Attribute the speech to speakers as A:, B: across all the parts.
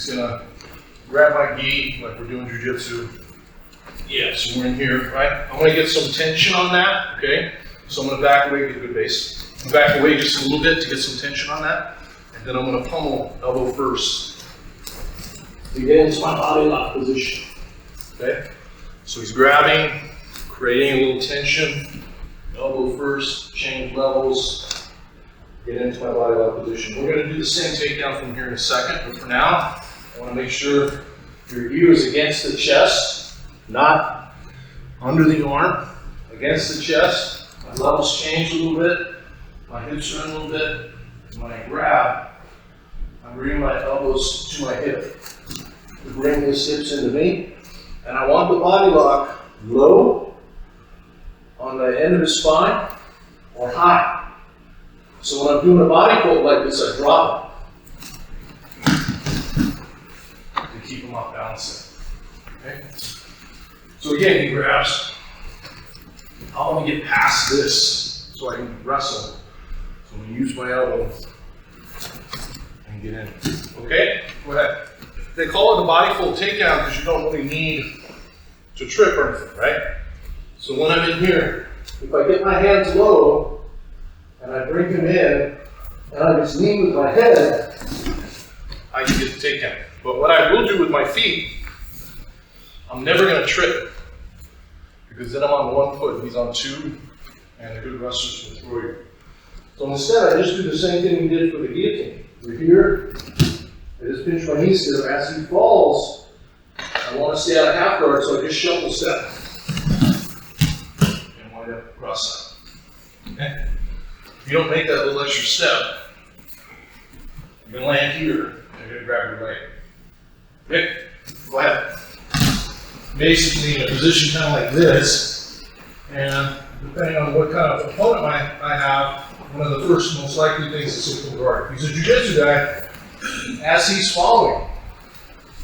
A: He's gonna grab my gi like we're doing jiu-jitsu. Yeah, so we're in here, right? I'm gonna get some tension on that, okay? So I'm gonna back away, get a good base. Back away just a little bit to get some tension on that. And then I'm gonna pummel elbow first to get into my body lock position, okay? So he's grabbing, creating a little tension, elbow first, change levels, get into my body lock position. We're gonna do the same takedown from here in a second, but for now, I wanna make sure your ear is against the chest, not under the arm, against the chest. My levels change a little bit, my hips are in a little bit. And when I grab, I'm bringing my elbows to my hip to bring these hips into me. And I want the body lock low on the end of the spine or high. So when I'm doing a body fold like this, I drop it to keep them off balancing. Okay? So again, he grabs. I want to get past this so I can wrestle. So I'm going to use my elbow and get in. Okay? Go ahead. They call it a body fold takedown because you don't really need to trip or anything, right? So when I'm in here, if I get my hands low and I bring him in and I just lean with my head, I can get the takedown. But what I will do with my feet, I'm never going to trip because then I'm on one foot, he's on two, and the good wrestlers will throw you. So instead, I just do the same thing we did for the guillotine. We're here, I just pinch my knees together. As he falls, I want to stay out of half guard, so I just shuffle step. And wind up cross side. Okay? If you don't make that little extra step, you're going to land here, and you're going to grab your leg. Okay? Go ahead. Basically in a position kind of like this, and depending on what kind of opponent I have, one of the first most likely things is to guard. If he's a jiu-jitsu guy, as he's following,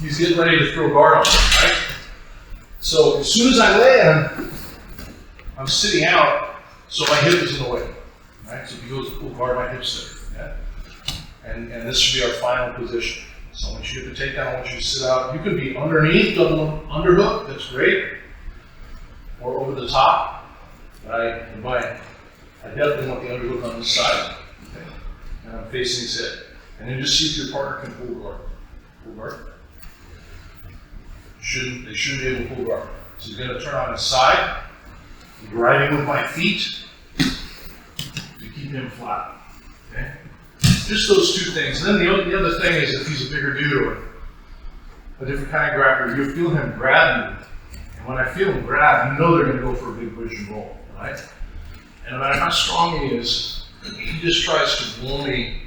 A: he's getting ready to throw guard on him, right? So as soon as I land, I'm sitting out, so my hip is in the way, right? So if he goes to pull guard, my hip's there, okay? And this should be our final position. So once you get the takedown, I want you to sit out. You could be underneath, double underhook, that's great. Or over the top. I definitely want the underhook on this side. Okay. And I'm facing his head. And then just see if your partner can pull guard. Pull guard. They shouldn't be able to pull guard. So he's going to turn on his side. I'm driving with my feet to keep him flat. Okay. Just those two things. And then the other thing is if he's a bigger dude or a different kind of grappler, you'll feel him grab you. And when I feel him grab, you know they're going to go for a big push and roll, right? And no matter how strong he is, he just tries to blow me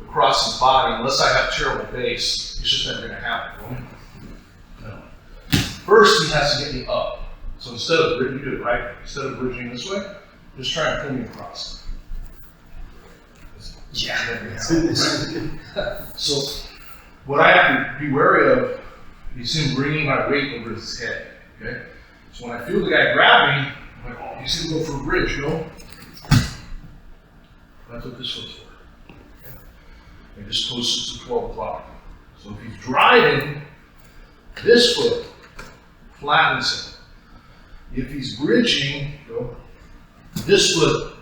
A: across his body. Unless I have terrible base, it's just never going to happen. No. First, he has to get me up. So instead of bridging, you do it right. Instead of bridging this way, just try and pull me across. Yeah. So what I have to be wary of is him bringing my weight over his head. Okay. So when I feel the guy grab me, I'm like, oh, he's gonna go for a bridge, you know? That's what this one's for. Okay. And this closes to 12 o'clock. So if he's driving, this foot flattens him. If he's bridging, this foot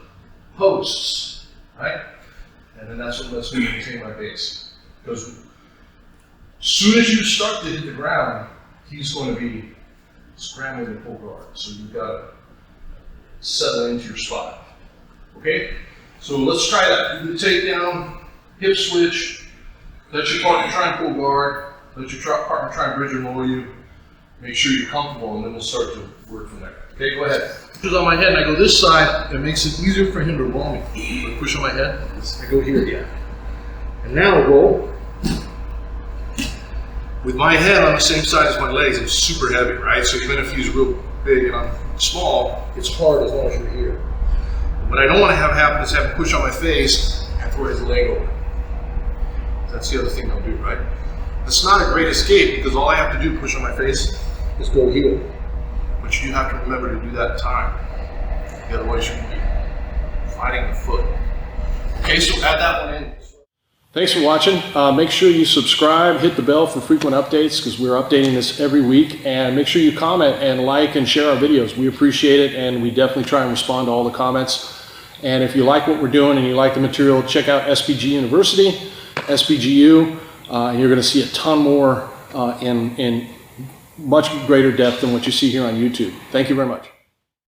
A: posts, right? And then that's what lets me maintain my base. Because as soon as you start to hit the ground, he's going to be scrambling to pull guard. So you've got to settle into your spot. Okay? So let's try that. Do the takedown, hip switch, let your partner try and pull guard, let your partner try and bridge and roll you. Make sure you're comfortable, and then we'll start to work from there. Okay, go ahead. Push on my head and I go this side, it makes it easier for him to roll me. I push on my head, I go here again. And now roll. With my head on the same side as my legs, it's super heavy, right? So even if he's real big and I'm small, it's hard as long as you're here. What I don't want to have happen is have him push on my face and throw his leg over. That's the other thing I'll do, right? It's not a great escape because all I have to do, push on my face, is go here. But you have to remember to do that in time. Otherwise you can be fighting the foot. Okay, so add that one in. Thanks for watching. Make sure you subscribe, hit the bell for frequent updates because we're updating this every week. And make sure you comment and like and share our videos. We appreciate it, and we definitely try and respond to all the comments. And if you like what we're doing and you like the material, check out SBG University, SBGU, and you're going to see a ton more in much greater depth than what you see here on YouTube. Thank you very much.